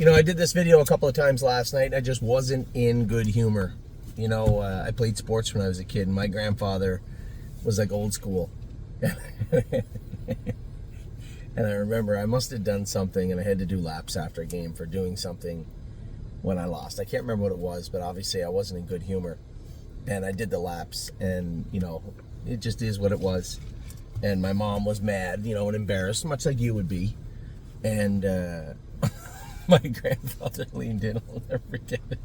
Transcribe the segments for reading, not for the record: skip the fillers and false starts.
I did this video a couple of times last night. I just wasn't in good humor. I played sports when I was a kid, and my grandfather was like old school. And I remember I must have done something, and I had to do laps after a game for doing something when I lost. I can't remember what it was, but obviously I wasn't in good humor. And I did the laps, and, it just is what it was. And my mom was mad, and embarrassed, much like you would be. And my grandfather leaned in. I'll never forget it.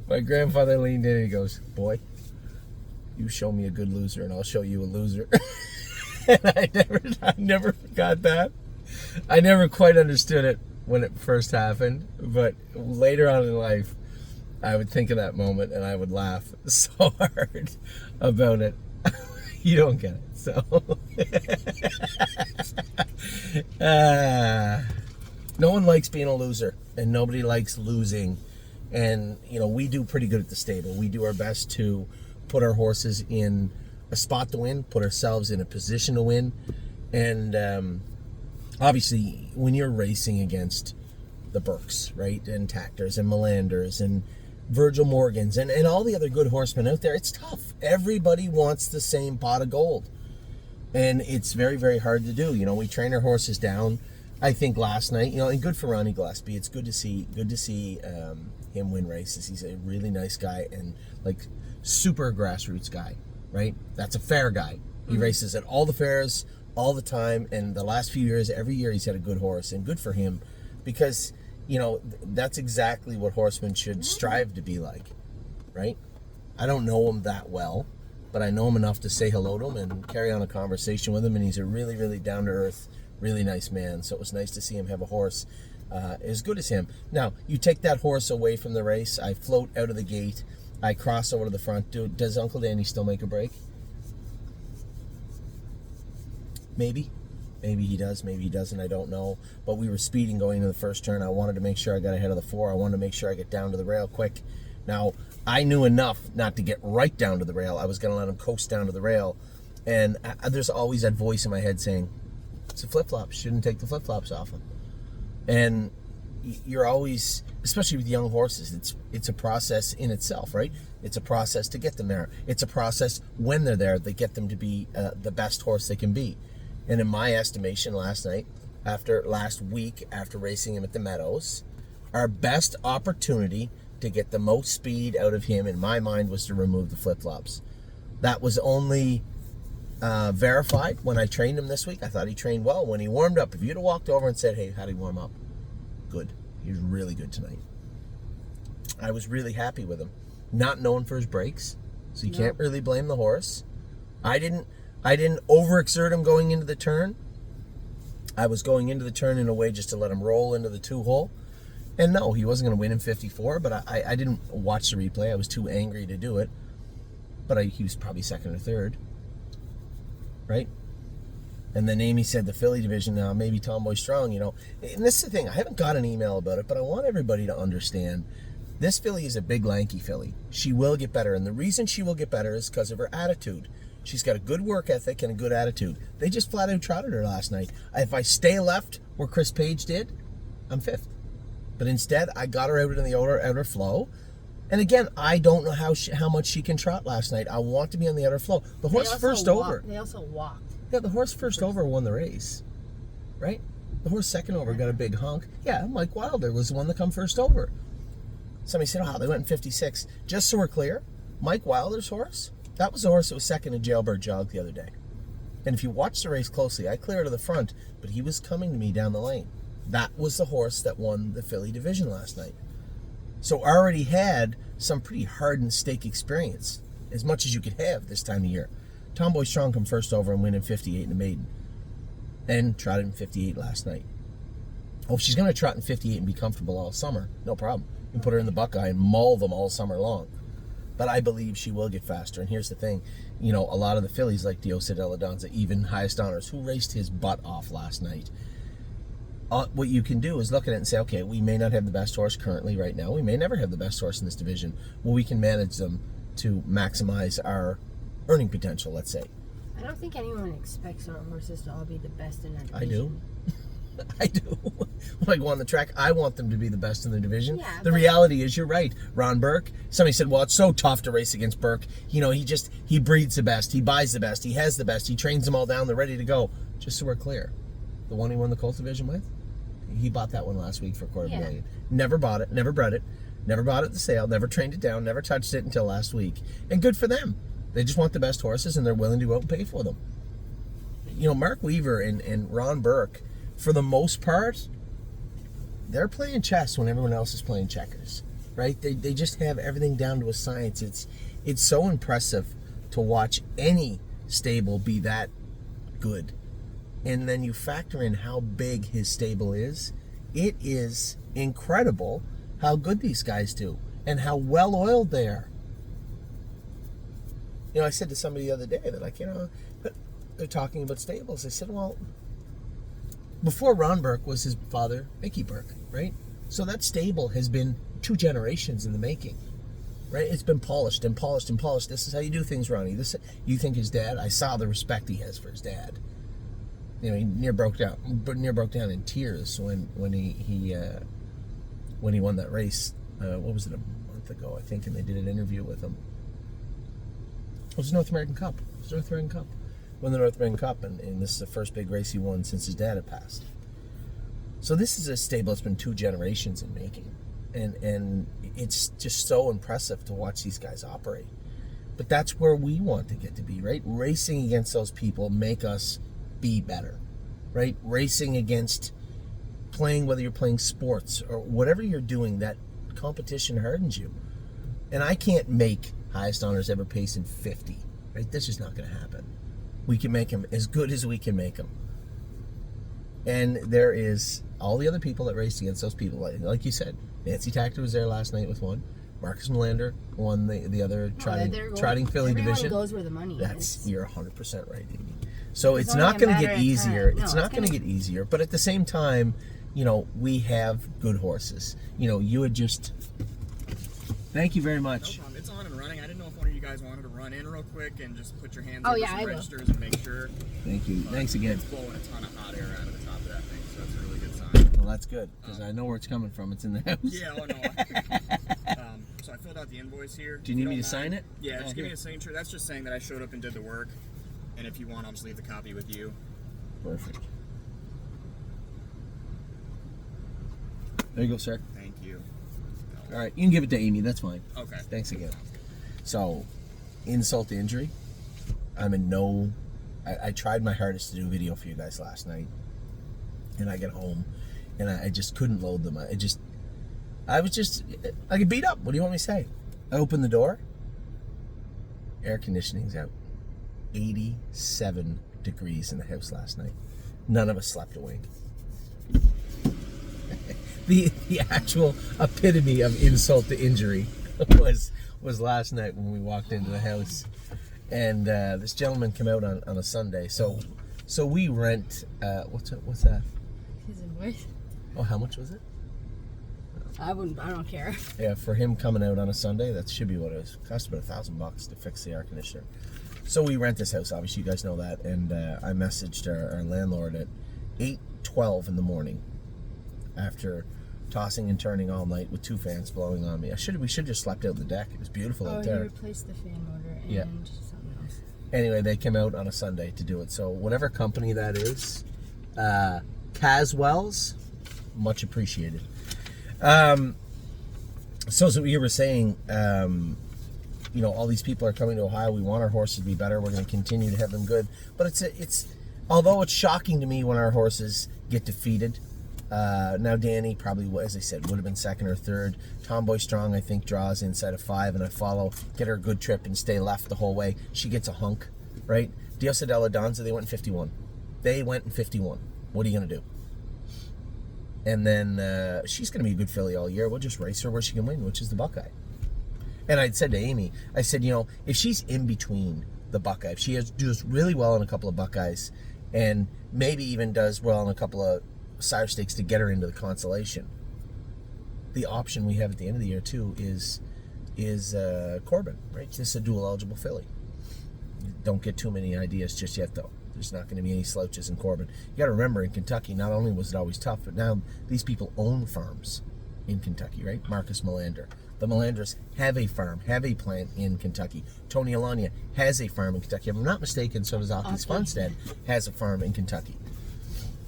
My grandfather leaned in and he goes, "Boy, you show me a good loser and I'll show you a loser." And I never forgot that. I never quite understood it when it first happened, but later on in life, I would think of that moment and I would laugh so hard about it. You don't get it, so. No one likes being a loser, and nobody likes losing. And, we do pretty good at the stable. We do our best to put our horses in a spot to win, put ourselves in a position to win. And obviously, when you're racing against the Burkes, right, and Tactors and Melanders and Virgil Morgans and all the other good horsemen out there, it's tough. Everybody wants the same pot of gold. And it's very, very hard to do. We train our horses down. I think last night, and good for Ronnie Gillespie. It's good to see him win races. He's a really nice guy and super grassroots guy, right? That's a fair guy. He races at all the fairs all the time, and the last few years, every year he's had a good horse, and good for him, because that's exactly what horsemen should strive to be like, right? I don't know him that well, but I know him enough to say hello to him and carry on a conversation with him, and he's a really, really down-to-earth, really nice man. So it was nice to see him have a horse as good as him. Now, you take that horse away from the race, I float out of the gate, I cross over to the front. Does Uncle Danny still make a break? Maybe. Maybe he does, maybe he doesn't, I don't know. But we were speeding going into the first turn. I wanted to make sure I got ahead of the 4. I wanted to make sure I get down to the rail quick. Now, I knew enough not to get right down to the rail. I was going to let him coast down to the rail. And there's always that voice in my head saying, it's a flip-flop. Shouldn't take the flip-flops off him. And you're always, especially with young horses, it's a process in itself, right? It's a process to get them there. It's a process when they're there that get them to be the best horse they can be. And in my estimation, last week after racing him at the Meadows, our best opportunity to get the most speed out of him, in my mind, was to remove the flip-flops. That was only verified when I trained him this week. I thought he trained well. When he warmed up, if you'd have walked over and said, "Hey, how'd he warm up?" Good. He was really good tonight. I was really happy with him. Not known for his breaks, so you can't really blame the horse. I didn't overexert him going into the turn. I was going into the turn in a way just to let him roll into the 2-hole. And no, he wasn't going to win in 54, but I didn't watch the replay. I was too angry to do it. But he was probably second or third, right? And then Amy said the filly division, maybe Tomboy Strong, And this is the thing. I haven't got an email about it, but I want everybody to understand this filly is a big, lanky filly. She will get better. And the reason she will get better is because of her attitude. She's got a good work ethic and a good attitude. They just flat out trotted her last night. If I stay left where Chris Page did, I'm 5th. But instead, I got her out in the outer flow. And again, I don't know how much she can trot last night. I want to be on the outer flow. The horse first over. They also walked. Yeah, the horse first over won the race, right? The horse second over got a big honk. Yeah, Mike Wilder was the one that come first over. Somebody said, "Oh, they went in 56." Just so we're clear, Mike Wilder's horse, that was the horse that was second in Jailbird Jog the other day. And if you watch the race closely, I cleared to the front, but he was coming to me down the lane. That was the horse that won the filly division last night. So I already had some pretty hardened stake experience, as much as you could have this time of year. Tomboy Strong come first over and win in 58 in the maiden. And trotted in 58 last night. Oh, if she's going to trot in 58 and be comfortable all summer, no problem. You can put her in the Buckeye and maul them all summer long. But I believe she will get faster. And here's the thing. A lot of the fillies like Diosa de la Danza, even Highest Honors, who raced his butt off last night. What you can do is look at it and say, okay, we may not have the best horse currently right now. We may never have the best horse in this division. Well, we can manage them to maximize our earning potential, let's say. I don't think anyone expects our horses to all be the best in our division. I do. I do. When I go on the track, I want them to be the best in the division. Yeah, the reality is, you're right. Ron Burke, somebody said, well, it's so tough to race against Burke. You know, he breeds the best, he buys the best, he has the best, he trains them all down, they're ready to go. Just so we're clear, the one he won the Colt division with, he bought that one last week for $250,000. Never bought it, never bred it, never bought it at the sale, never trained it down, never touched it until last week. And good for them. They just want the best horses, and they're willing to go out and pay for them. You know, Mark Weaver and Ron Burke, for the most part, they're playing chess when everyone else is playing checkers, right? They just have everything down to a science. It's so impressive to watch any stable be that good. And then you factor in how big his stable is. It is incredible how good these guys do and how well oiled they are. You know, I said to somebody the other day that, like, you know, they're talking about stables. I said, well, before Ron Burke was his father, Mickey Burke, right? So that stable has been 2 generations in the making, right? It's been polished and polished and polished. This is how you do things, Ronnie. You think his dad? I saw the respect he has for his dad. You know, he near broke down in tears when he won that race. What was it, a month ago, I think, and they did an interview with him. It was the North American Cup. Won the North American Cup, and this is the first big race he won since his dad had passed. So this is a stable that's been 2 generations in making, and it's just so impressive to watch these guys operate. But that's where we want to get to be, right? Racing against those people make us be better, right? Racing against playing, whether you're playing sports or whatever you're doing, that competition hardens you. And I can't make highest honors ever pacing 50, right? This is not going to happen. We can make them as good as we can make them. And there is all the other people that raced against those people. Like you said, Nancy Tactor was there last night with one. Marcus Melander won the other trotting filly division. Goes where the money is. You're 100% right, Amy. So it's not going to get easier. It's not going to get easier. But at the same time, you know, we have good horses. You know, you had just... Thank you very much. No problem. It's on and running. I didn't know if one of you guys wanted to run in real quick and just put your hands over some registers and make sure. Thank you. Thanks again. It's blowing a ton of hot air out of the top of that thing, so that's a really good sign. Well, that's good, because I know where it's coming from. It's in the house. Yeah, oh no. So I filled out the invoice here. Do you need me to sign it? Yeah, just give me a signature. That's just saying that I showed up and did the work. And if you want, I'll just leave the copy with you. Perfect. There you go, sir. Thank you. All right, you can give it to Amy. That's fine. Okay. Thanks again. So, insult to injury. I'm in no... I tried my hardest to do a video for you guys last night. And I get home, and I just couldn't load them. I get beat up. What do you want me to say? I opened the door. Air conditioning's out. 87 degrees in the house last night. None of us slept a wink. The actual epitome of insult to injury was last night when we walked into the house, and this gentleman came out on a Sunday. So we rent. What's that? His invoice. Oh, how much was it? I don't care. Yeah, for him coming out on a Sunday, that should be what it was. It cost about $1,000 to fix the air conditioner. So we rent this house. Obviously, you guys know that. And I messaged our landlord at 8:12 in the morning after tossing and turning all night with 2 fans blowing on me. We should have just slept out on the deck. It was beautiful out there. Oh, you replaced the fan motor and something else. Anyway, they came out on a Sunday to do it. So whatever company that is, Caswell's, much appreciated. So you were saying, you know, all these people are coming to Ohio. We want our horses to be better. We're going to continue to have them good. But it's although it's shocking to me when our horses get defeated. Now Danny probably, as I said, would have been 2nd or 3rd. Tomboy Strong, I think, draws inside of 5, and I follow, get her a good trip and stay left the whole way. She gets a hunk, right? Diosa Della Donza, they went in 51. What are you going to do? And then she's going to be a good filly all year. We'll just race her where she can win, which is the Buckeye. And I said to Amy, I said, you know, if she's in between the Buckeye, if she does really well in a couple of Buckeyes and maybe even does well in a couple of Sire Stakes to get her into the consolation, the option we have at the end of the year too is Corbin, right? Just a dual eligible filly. Don't get too many ideas just yet though. There's not going to be any slouches in Corbin. You got to remember, in Kentucky, not only was it always tough, but now these people own farms in Kentucky, right? Marcus Melander. The Melanders have a farm, have a plant in Kentucky. Tony Alania has a farm in Kentucky. If I'm not mistaken, so does Aki Spunstead has a farm in Kentucky.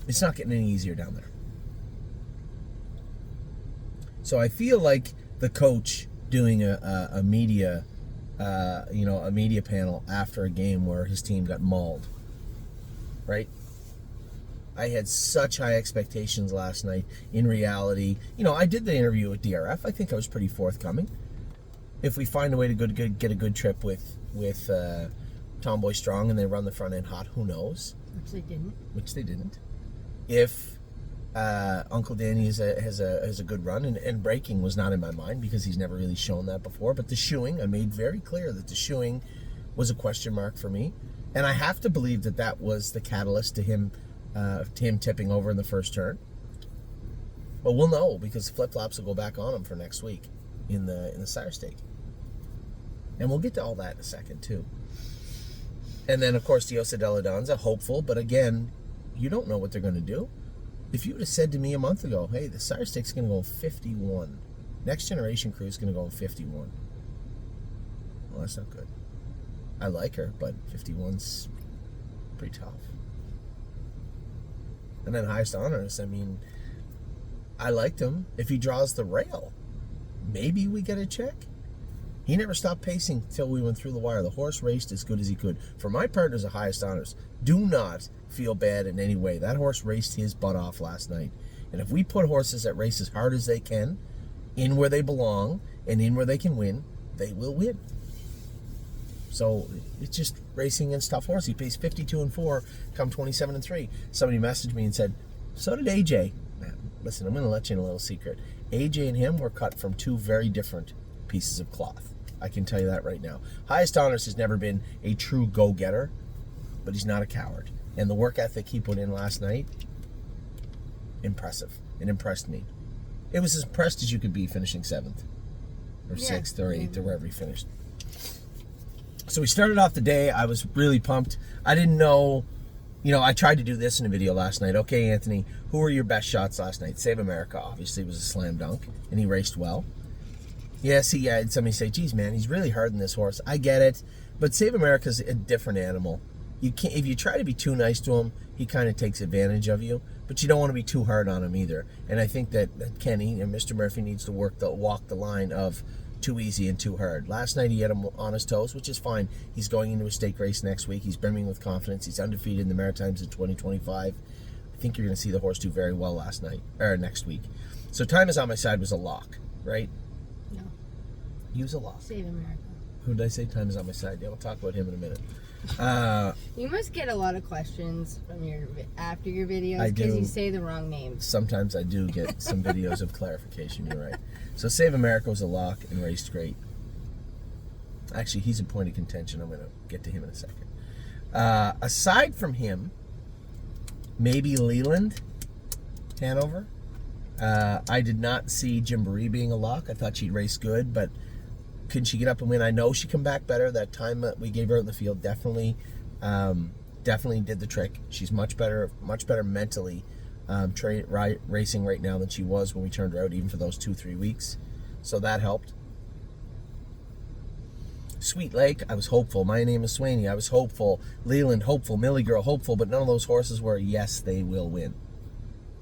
It's not getting any easier down there. So I feel like the coach doing a media, a media panel after a game where his team got mauled, right? I had such high expectations last night. In reality, I did the interview with DRF. I think I was pretty forthcoming. If we find a way to get a good trip with Tomboy Strong and they run the front end hot, who knows? Which they didn't. If Uncle Danny has a good run, and braking was not in my mind because he's never really shown that before. But the shoeing, I made very clear that the shoeing was a question mark for me, and I have to believe that was the catalyst to him tipping over in the first turn. But we'll know because flip-flops will go back on him for next week in the Sire Stake. And we'll get to all that in a second too. And then of course Diosa Della Donza, hopeful, but again, you don't know what they're going to do. If you would have said to me a month ago, hey, the Sire Stake's going to go 51. Next Generation Crew is going to go 51. Well, that's not good. I like her, but 51's pretty tough. And then Highest Honors, I liked him. If he draws the rail, maybe we get a check. He never stopped pacing till we went through the wire. The horse raced as good as he could. For my partners at Highest Honors, do not feel bad in any way. That horse raced his butt off last night. And if we put horses that race as hard as they can, in where they belong, and in where they can win, they will win. So it's just racing against tough horse. He paced 52-4, come 27-3. Somebody messaged me and said, so did AJ. Man, listen, I'm going to let you in a little secret. AJ and him were cut from two very different pieces of cloth. I can tell you that right now. Highest Honors has never been a true go-getter, but he's not a coward. And the work ethic he put in last night, impressive. It impressed me. It was as impressed as you could be finishing 7th or 6th or 8th or wherever he finished. So we started off the day. I was really pumped. I didn't know, I tried to do this in a video last night. Okay, Anthony, who were your best shots last night? Save America, obviously, was a slam dunk, and he raced well. Yes, he had somebody say, geez, man, he's really hard in this horse. I get it, but Save America's a different animal. You can't, if you try to be too nice to him, he kind of takes advantage of you, but you don't want to be too hard on him either. And I think that Kenny and Mr. Murphy needs to walk the line of too easy and too hard. Last night he had him on his toes, which is fine. He's going into a stake race next week. He's brimming with confidence. He's undefeated in the Maritimes in 2025. I think you're going to see the horse do very well next week. So Time Is On My Side was a lock, right? No. He was a lock. Save America. Who did I say Time Is On My Side? Yeah, we'll talk about him in a minute. You must get a lot of questions from after your videos I do. because you say the wrong names. Sometimes I do get some videos of clarification. You're right. So Save America was a lock and raced great. Actually, he's a point of contention. I'm going to get to him in a second. Aside from him, maybe Leland, Hanover. I did not see Gymboree being a lock. I thought she'd race good, but can she get up and win? I know she come back better. That time that we gave her in the field definitely did the trick. She's much better mentally racing right now than she was when we turned her out, even for those 2-3 weeks. So that helped. Sweet Lake, I was hopeful. My Name is Swaney, I was hopeful. Leland, hopeful. Millie Girl, hopeful. But none of those horses were, yes, they will win.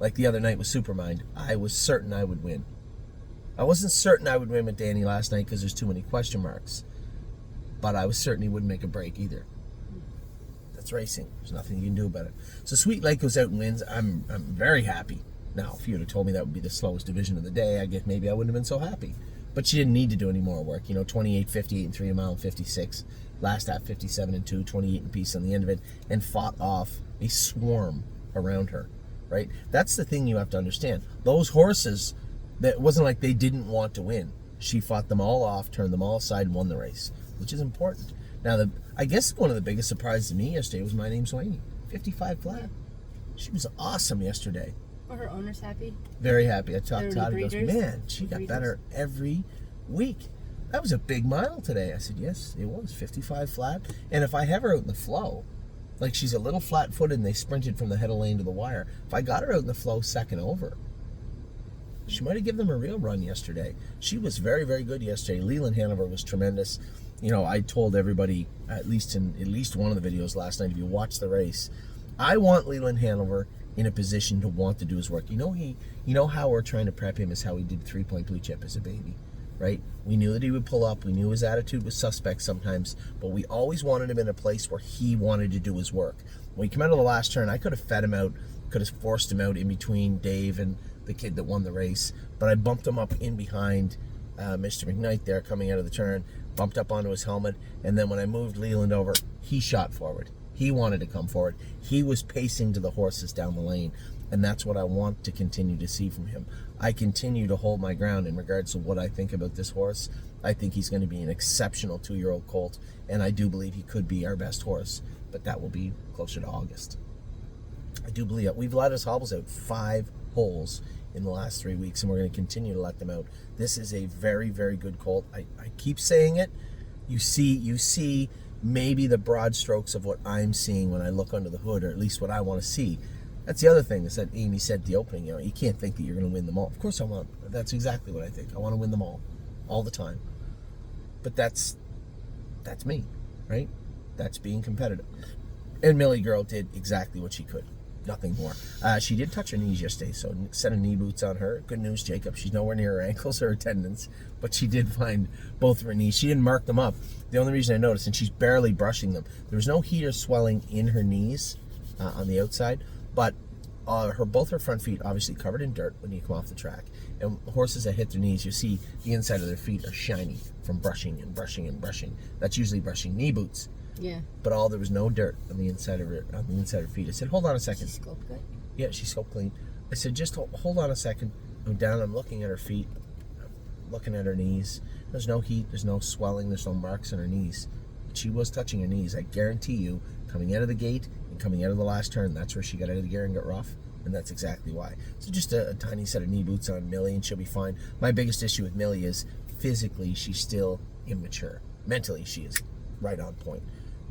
Like the other night with Supermind, I was certain I would win. I wasn't certain I would win with Danny last night because there's too many question marks. But I was certain he wouldn't make a break either. That's racing. There's nothing you can do about it. So Sweet Lake goes out and wins. I'm very happy. Now, if you would have told me that would be the slowest division of the day, I guess maybe I wouldn't have been so happy. But she didn't need to do any more work. 28, 58, and 3 a mile, and 56. Last half, 57 and 2, 28 and piece on the end of it, and fought off a swarm around her. Right? That's the thing you have to understand. Those horses, that wasn't like they didn't want to win. She fought them all off, turned them all aside, and won the race, which is important. Now, I guess one of the biggest surprises to me yesterday was My Name's Swaney. 55 flat. She was awesome yesterday. Were her owners happy? Very happy. I talked to Todd. He goes, breeders? man, she got better every week. That was a big mile today. I said, yes, it was. 55 flat. And if I have her out in the flow, Like, she's a little flat-footed, and they sprinted from the head of lane to the wire. If I got her out in the flow second over, she might have given them a real run yesterday. She was very, very good yesterday. Leland Hanover was tremendous. You know, I told everybody, at least one of the videos last night, if you watch the race, I want Leland Hanover in a position to want to do his work. You know how we're trying to prep him is how he did 3-point blue chip as a baby, right? We knew that he would pull up. We knew his attitude was suspect sometimes, but we always wanted him in a place where he wanted to do his work. When he came out of the last turn, I could have fed him out, could have forced him out in between Dave and the kid that won the race, but I bumped him up in behind Mr. McKnight there coming out of the turn, bumped up onto his helmet, and then when I moved Leland over, he shot forward. He wanted to come forward. He was pacing to the horses down the lane, and that's what I want to continue to see from him. I continue to hold my ground in regards to what I think about this horse. I think he's going to be an exceptional 2-year-old colt, and I do believe he could be our best horse, but that will be closer to August. I do believe it. We've let his hobbles out 5 holes in the last 3 weeks, and we're going to continue to let them out. This is a very, very good colt. I keep saying it. You see maybe the broad strokes of what I'm seeing when I look under the hood, or at least what I want to see. That's the other thing is that Amy said at the opening, you know, you can't think that you're going to win them all. Of course I want. That's exactly what I think. I want to win them all the time. But that's me, right? That's being competitive. And Millie Girl did exactly what she could. Nothing more. She did touch her knees yesterday, so set of knee boots on her. Good news, Jacob. She's nowhere near her ankles or her tendons, but she did find both of her knees. She didn't mark them up. The only reason I noticed, and she's barely brushing them, there was no heat or swelling in her knees on the outside, but both her front feet obviously covered in dirt when you come off the track. And horses that hit their knees, you see the inside of their feet are shiny from brushing and brushing and brushing. That's usually brushing knee boots. Yeah. But there was no dirt on the inside of her feet. I said, hold on a second. She scoped good? Yeah, she's so clean. I said, just hold on a second. I'm down, I'm looking at her feet, I'm looking at her knees. There's no heat, there's no swelling, there's no marks on her knees. But she was touching her knees. I guarantee you, coming out of the gate and coming out of the last turn, that's where she got out of the gear and got rough. And that's exactly why. So just a tiny set of knee boots on Millie and she'll be fine. My biggest issue with Millie is physically she's still immature. Mentally she is right on point.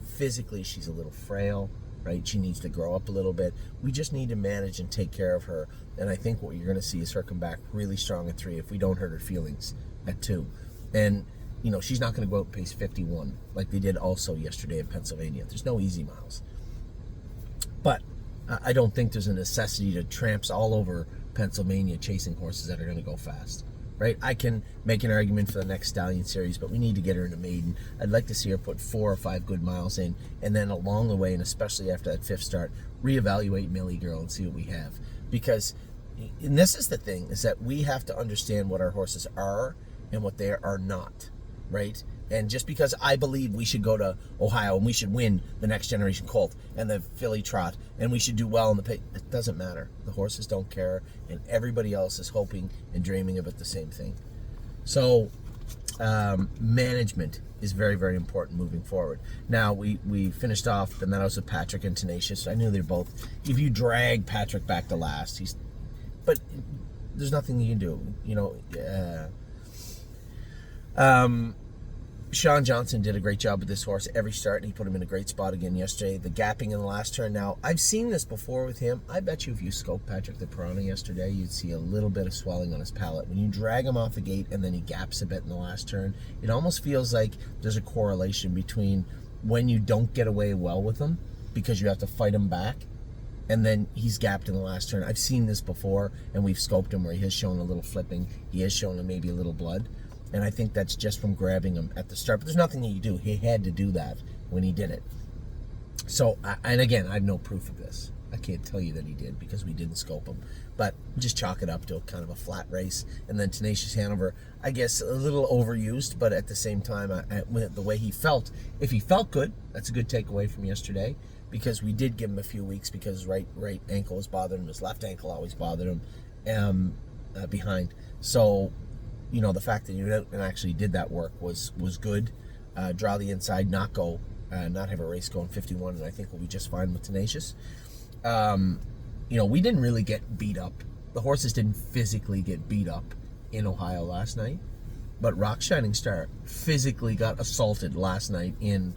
Physically she's a little frail, right? She needs to grow up a little bit. We just need to manage and take care of her. And I think what you're going to see is her come back really strong at 3 if we don't hurt her feelings at 2. And, you know, she's not going to go out and pace 51 like they did also yesterday in Pennsylvania. There's no easy miles. But I don't think there's a necessity to tramps all over Pennsylvania chasing horses that are going to go fast, right? I can make an argument for the next Stallion Series, but we need to get her in a maiden. I'd like to see her put 4 or 5 good miles in, and then along the way, and especially after that 5th start, reevaluate Millie Girl and see what we have. Because, and this is the thing, is that we have to understand what our horses are and what they are not, right? And just because I believe we should go to Ohio and we should win the Next Generation Colt and the Philly Trot and we should do well in the pit, it doesn't matter. The horses don't care, and everybody else is hoping and dreaming about the same thing. So management is very, very important moving forward. Now, we finished off the Meadows with Patrick and Tenacious. I knew they're both, if you drag Patrick back to last, but there's nothing you can do, you know. Sean Johnson did a great job with this horse every start, and he put him in a great spot again yesterday. The gapping in the last turn. Now, I've seen this before with him. I bet you if you scoped Patrick the Piranha yesterday, you'd see a little bit of swelling on his palate. When you drag him off the gate and then he gaps a bit in the last turn, it almost feels like there's a correlation between when you don't get away well with him because you have to fight him back, and then he's gapped in the last turn. I've seen this before, and we've scoped him where he has shown a little flipping. He has shown maybe a little blood. And I think that's just from grabbing him at the start. But there's nothing he could do. He had to do that when he did it. So, and again, I have no proof of this. I can't tell you that he did because we didn't scope him. But just chalk it up to a kind of a flat race. And then Tenacious Hanover, I guess a little overused, but at the same time, the way he felt, if he felt good, that's a good takeaway from yesterday. Because we did give him a few weeks because his right ankle was bothering him. His left ankle always bothered him behind. So, you know, the fact that you went out and actually did that work was good. Draw the inside, not have a race going 51, and I think we'll be just fine with Tenacious. You know, we didn't really get beat up. The horses didn't physically get beat up in Ohio last night, but Rock Shining Star physically got assaulted last night in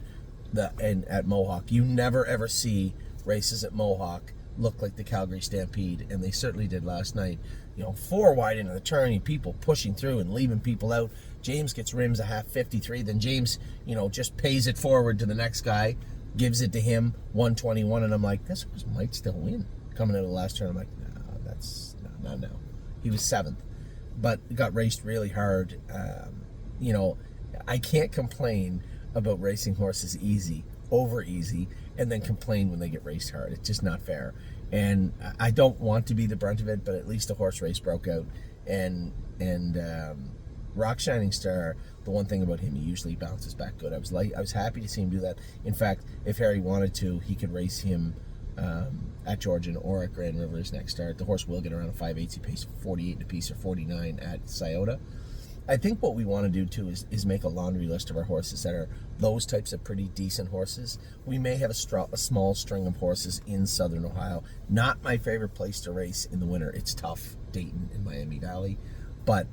and at Mohawk. You never ever see races at Mohawk look like the Calgary Stampede, and they certainly did last night. 4 wide into the turn, people pushing through and leaving people out. James gets rims a half 53, then James, just pays it forward to the next guy, gives it to him, 121, and I'm like, this horse might still win. Coming out of the last turn, I'm like, no, that's not now. He was 7th, but got raced really hard. I can't complain about racing horses over easy, and then complain when they get raced hard. It's just not fair. And I don't want to be the brunt of it, but at least a horse race broke out. And Rock Shining Star, the one thing about him, he usually bounces back good. I was happy to see him do that. In fact, if Harry wanted to, he could race him at Georgian or at Grand Rivers next start. The horse will get around a 5/8 pace, 48 a piece or 49 at Scioto. I think what we want to do too is make a laundry list of our horses that are those types of pretty decent horses. We may have a small string of horses in Southern Ohio. Not my favorite place to race in the winter. It's tough, Dayton and Miami Valley, but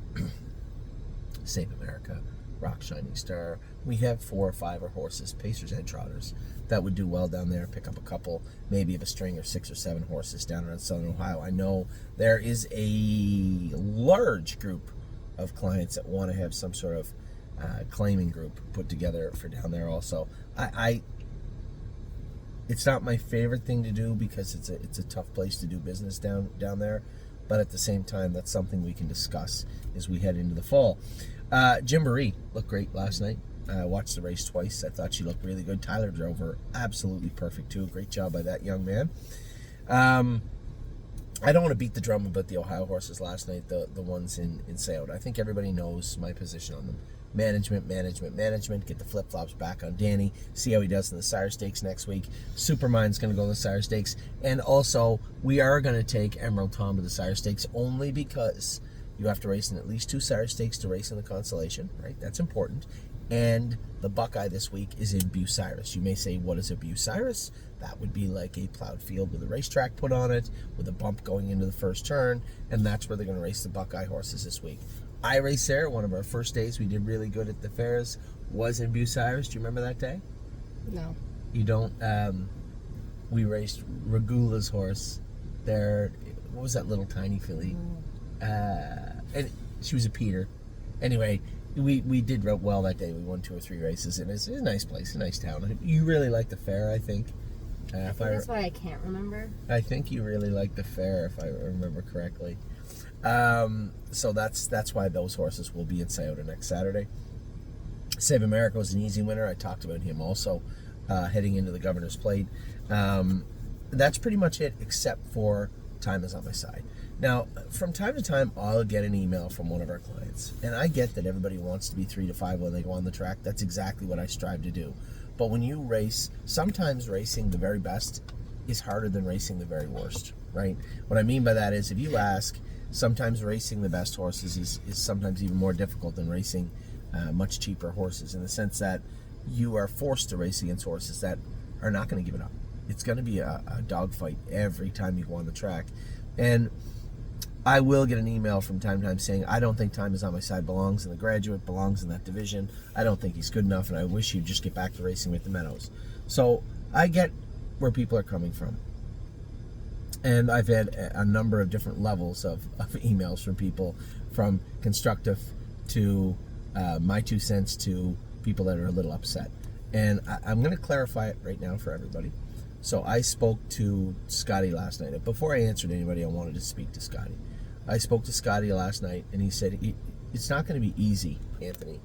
Save America, Rock Shining Star. We have 4 or 5 horses, Pacers and Trotters, that would do well down there. Pick up a couple, maybe of a string of 6 or 7 horses down around Southern Ohio. I know there is a large group of clients that want to have some sort of claiming group put together for down there also. It's not my favorite thing to do because it's a tough place to do business down there, but at the same time, that's something we can discuss as we head into the fall. Gymboree looked great last night. Watched the race twice. I thought she looked really good. Tyler drove her absolutely perfect too. Great job by that young man. I don't want to beat the drum about the Ohio horses last night, the ones in Scioto. I think everybody knows my position on them. Management. Get the flip-flops back on Danny. See how he does in the Sire Stakes next week. Supermine's going to go to the Sire Stakes. And also, we are going to take Emerald Tom to the Sire Stakes only because you have to race in at least 2 Sire Stakes to race in the Consolation, right? That's important. And the Buckeye this week is in Bucyrus. You may say, what is a Bucyrus? That would be like a plowed field with a racetrack put on it, with a bump going into the first turn, and that's where they're going to race the Buckeye horses this week. I raced there. One of our first days we did really good at the fairs was in Bucyrus. Do you remember that day? No. You don't? We raced Regula's horse there. What was that little tiny filly? And she was a Peter. Anyway, we did well that day. We won 2 or 3 races, and it's a nice place, a nice town. You really like the fair, I think. That's why I can't remember. I think you really like the fair, if I remember correctly. So that's why those horses will be in Scioto next Saturday. Save America was an easy winner. I talked about him also heading into the Governor's Plate. That's pretty much it, except for Time Is On My Side. Now, from time to time, I'll get an email from one of our clients, and I get that everybody wants to be 3 to 5 when they go on the track. That's exactly what I strive to do. But when you race, sometimes racing the very best is harder than racing the very worst, right? What I mean by that is, if you ask, sometimes racing the best horses is sometimes even more difficult than racing much cheaper horses, in the sense that you are forced to race against horses that are not going to give it up. It's going to be a dogfight every time you go on the track. And I will get an email from time to time saying, I don't think Time Is On My Side belongs in the graduate, belongs in that division. I don't think he's good enough, and I wish he'd just get back to racing with the Meadows. So I get where people are coming from. And I've had a number of different levels of emails from people, from constructive to my 2 cents to people that are a little upset. And I'm going to clarify it right now for everybody. So I spoke to Scotty last night. Before I answered anybody, I wanted to speak to Scotty. I spoke to Scotty last night, and he said, it's not going to be easy, Anthony,